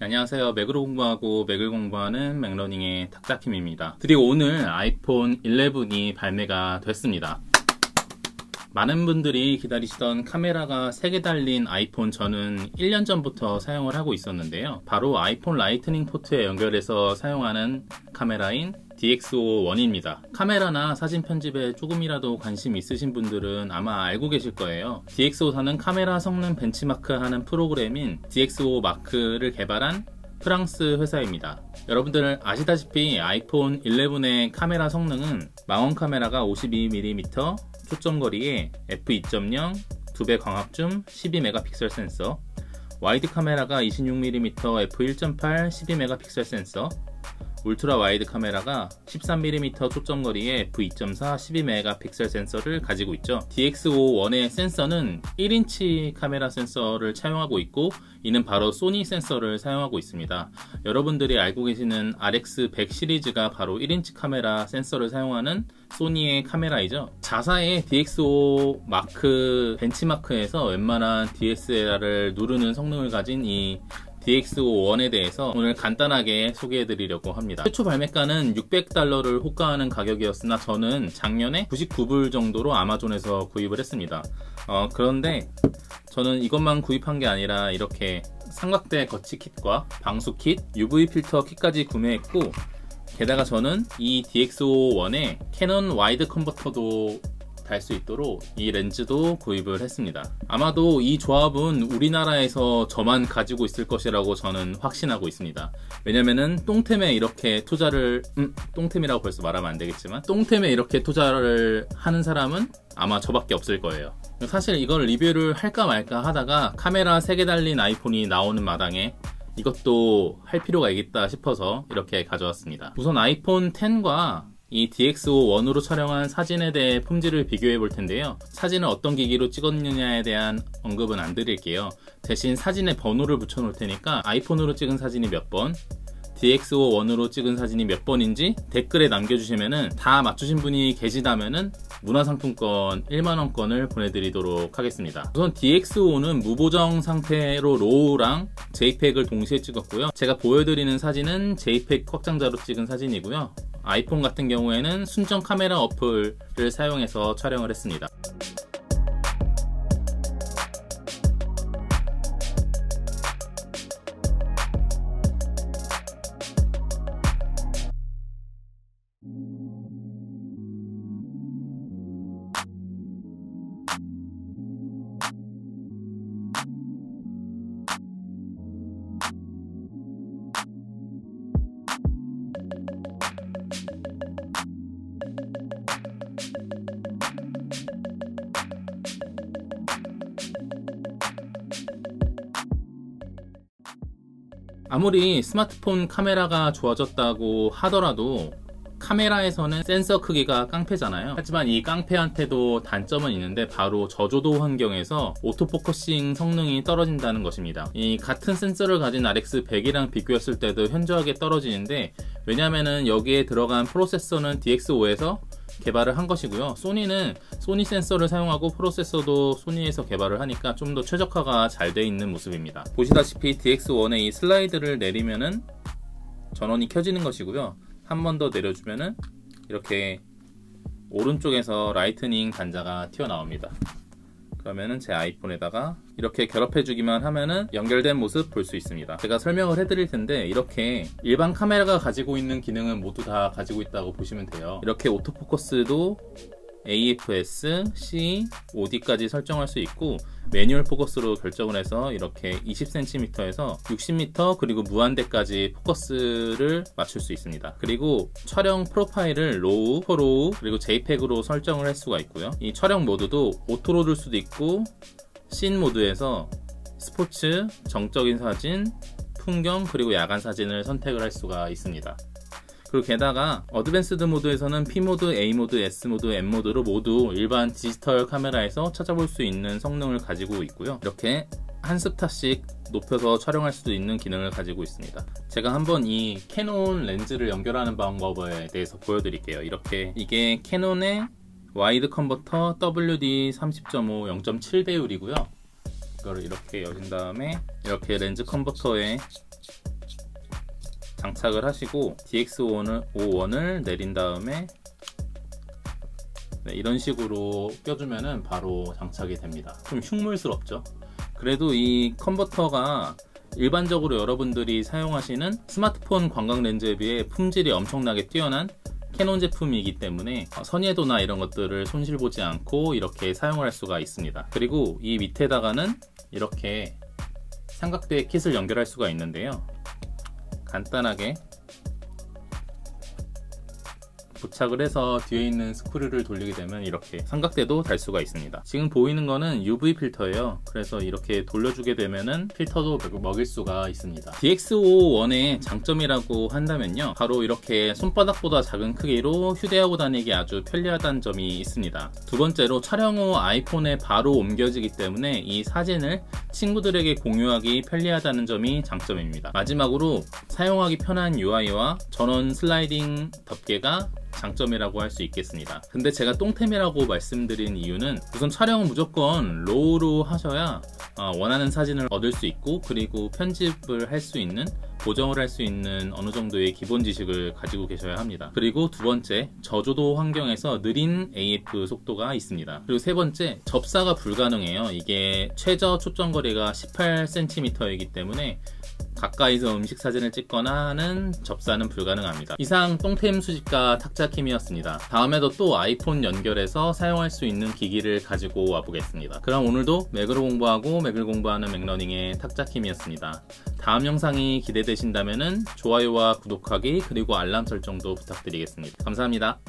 안녕하세요. 맥으로 공부하고 맥을 공부하는 맥러닝의 탁자킴입니다. 드디어 오늘 아이폰 11이 발매가 됐습니다. 많은 분들이 기다리시던 카메라가 3개 달린 아이폰, 저는 1년 전부터 사용을 하고 있었는데요. 바로 아이폰 라이트닝 포트에 연결해서 사용하는 카메라인 DxO1입니다. 카메라나 사진 편집에 조금이라도 관심 있으신 분들은 아마 알고 계실 거예요. DxO사는 카메라 성능 벤치마크 하는 프로그램인 DxO 마크를 개발한 프랑스 회사입니다. 여러분들 아시다시피 아이폰 11의 카메라 성능은 망원 카메라가 52mm 초점거리에 f2.0 2배 광합줌 12메가픽셀 센서, 와이드 카메라가 26mm f1.8 12메가픽셀 센서, 울트라 와이드 카메라가 13mm 초점거리에 f2.4 12메가픽셀 센서를 가지고 있죠. DxO1의 센서는 1인치 카메라 센서를 차용하고 있고, 이는 바로 소니 센서를 사용하고 있습니다. 여러분들이 알고 계시는 RX100 시리즈가 바로 1인치 카메라 센서를 사용하는 소니의 카메라이죠. 자사의 DxO 마크 벤치마크에서 웬만한 DSLR을 누르는 성능을 가진 이 DxO1에 대해서 오늘 간단하게 소개해 드리려고 합니다. 최초 발매가는 $600를 호가하는 가격이었으나 저는 작년에 99불 정도로 아마존에서 구입을 했습니다. 그런데 저는 이것만 구입한 게 아니라 이렇게 삼각대 거치 킷과 방수 킷, UV 필터 kit까지 구매했고, 게다가 저는 이 DxO1에 캐논 와이드 컨버터도 달 수 있도록 이 렌즈도 구입을 했습니다. 아마도 이 조합은 우리나라에서 저만 가지고 있을 것이라고 저는 확신하고 있습니다. 왜냐면은 똥템에 이렇게 투자를 똥템이라고 벌써 말하면 안 되겠지만 똥템에 이렇게 투자를 하는 사람은 아마 저밖에 없을 거예요. 사실 이걸 리뷰를 할까 말까 하다가 카메라 3개 달린 아이폰이 나오는 마당에 이것도 할 필요가 있겠다 싶어서 이렇게 가져왔습니다. 우선 아이폰 X과 이 DxO1으로 촬영한 사진에 대해 품질을 비교해 볼 텐데요. 사진을 어떤 기기로 찍었느냐에 대한 언급은 안 드릴게요. 대신 사진에 번호를 붙여 놓을 테니까 아이폰으로 찍은 사진이 몇 번, DxO1으로 찍은 사진이 몇 번인지 댓글에 남겨주시면은 다 맞추신 분이 계시다면은 문화상품권 1만원권을 보내드리도록 하겠습니다. 우선 DxO는 무보정 상태로 로우랑 JPEG을 동시에 찍었고요. 제가 보여드리는 사진은 JPEG 확장자로 찍은 사진이고요. 아이폰 같은 경우에는 순정 카메라 어플을 사용해서 촬영을 했습니다. 아무리 스마트폰 카메라가 좋아졌다고 하더라도 카메라에서는 센서 크기가 깡패잖아요. 하지만 이 깡패한테도 단점은 있는데 바로 저조도 환경에서 오토포커싱 성능이 떨어진다는 것입니다. 이 같은 센서를 가진 RX100이랑 비교했을 때도 현저하게 떨어지는데, 왜냐면은 여기에 들어간 프로세서는 DxO에서 개발을 한 것이고요. 소니는 소니 센서를 사용하고 프로세서도 소니에서 개발을 하니까 좀 더 최적화가 잘 되어 있는 모습입니다. 보시다시피 DxO1의 이 슬라이드를 내리면은 전원이 켜지는 것이고요. 한 번 더 내려주면은 이렇게 오른쪽에서 라이트닝 단자가 튀어나옵니다. 그러면은 제 아이폰에다가 이렇게 결합해주기만 하면은 연결된 모습 볼 수 있습니다. 제가 설명을 해드릴 텐데, 이렇게 일반 카메라가 가지고 있는 기능은 모두 다 가지고 있다고 보시면 돼요. 이렇게 오토포커스도 AFS, C, OD까지 설정할 수 있고, 매뉴얼 포커스로 결정을 해서 이렇게 20cm에서 60m 그리고 무한대까지 포커스를 맞출 수 있습니다. 그리고 촬영 프로파일을 로우, 포로우 그리고 JPEG으로 설정을 할 수가 있고요. 이 촬영 모드도 오토로 줄 수도 있고, 씬 모드에서 스포츠, 정적인 사진, 풍경 그리고 야간 사진을 선택을 할 수가 있습니다. 그리고 게다가 어드밴스드 모드에서는 P모드, A모드, S모드, M모드로 모두 일반 디지털 카메라에서 찾아볼 수 있는 성능을 가지고 있고요. 이렇게 한 스타씩 높여서 촬영할 수도 있는 기능을 가지고 있습니다. 제가 한번 이 캐논 렌즈를 연결하는 방법에 대해서 보여드릴게요. 이게 캐논의 와이드 컨버터 WD 30.5 0.7 배율이고요. 이거를 이렇게 여신 다음에 이렇게 렌즈 컨버터에 장착을 하시고 DX51을 내린 다음에 네, 이런 식으로 껴주면은 바로 장착이 됩니다. 좀 흉물스럽죠? 그래도 이 컨버터가 일반적으로 여러분들이 사용하시는 스마트폰 광각 렌즈에 비해 품질이 엄청나게 뛰어난 캐논 제품이기 때문에 선예도나 이런 것들을 손실보지 않고 이렇게 사용을 할 수가 있습니다. 그리고 이 밑에다가는 이렇게 삼각대 킷을 연결할 수가 있는데요, 간단하게 부착을 해서 뒤에 있는 스크류를 돌리게 되면 이렇게 삼각대도 달 수가 있습니다. 지금 보이는 거는 UV 필터예요. 그래서 이렇게 돌려주게 되면은 필터도 먹일 수가 있습니다. DX51의 장점이라고 한다면요, 바로 이렇게 손바닥보다 작은 크기로 휴대하고 다니기 아주 편리하다는 점이 있습니다. 두 번째로 촬영 후 아이폰에 바로 옮겨지기 때문에 이 사진을 친구들에게 공유하기 편리하다는 점이 장점입니다. 마지막으로 사용하기 편한 UI와 전원 슬라이딩 덮개가 장점이라고 할 수 있겠습니다. 근데 제가 똥템이라고 말씀드린 이유는 우선 촬영은 무조건 로우로 하셔야 원하는 사진을 얻을 수 있고, 그리고 편집을 할 수 있는, 보정을 할 수 있는 어느 정도의 기본 지식을 가지고 계셔야 합니다. 그리고 두 번째, 저조도 환경에서 느린 AF 속도가 있습니다. 그리고 세 번째, 접사가 불가능해요. 이게 최저 초점거리가 18cm이기 때문에 가까이서 음식 사진을 찍거나 하는 접사는 불가능합니다. 이상 똥템 수집가 탁자킴이었습니다. 다음에도 또 아이폰 연결해서 사용할 수 있는 기기를 가지고 와보겠습니다. 그럼 오늘도 맥으로 공부하고 맥을 공부하는 맥러닝의 탁자킴이었습니다. 다음 영상이 기대되신다면 좋아요와 구독하기, 그리고 알람 설정도 부탁드리겠습니다. 감사합니다.